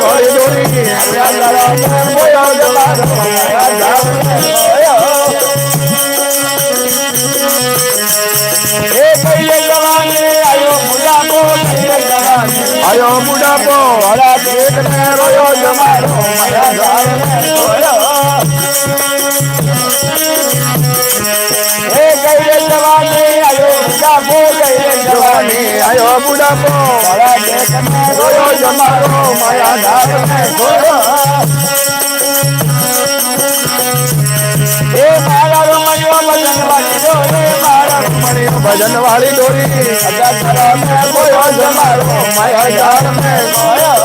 વાળી દોરી બોયો જમારો માયા જાળ એ કહીએ જવાને આયો બુઢાપો આયો બુઢાપો હરા પેટ ને રોયો જમારો માયા જાળ એ કહીએ જવાને આયો બુઢાપો કહીએ જવાને આયો બુઢાપો હરા પેટ ને રોયો જમારો માયા જાળ એ મારા રમણિયો ભજન વાળી ડોરી બોયો જમારો માયા જાળ મેં માયા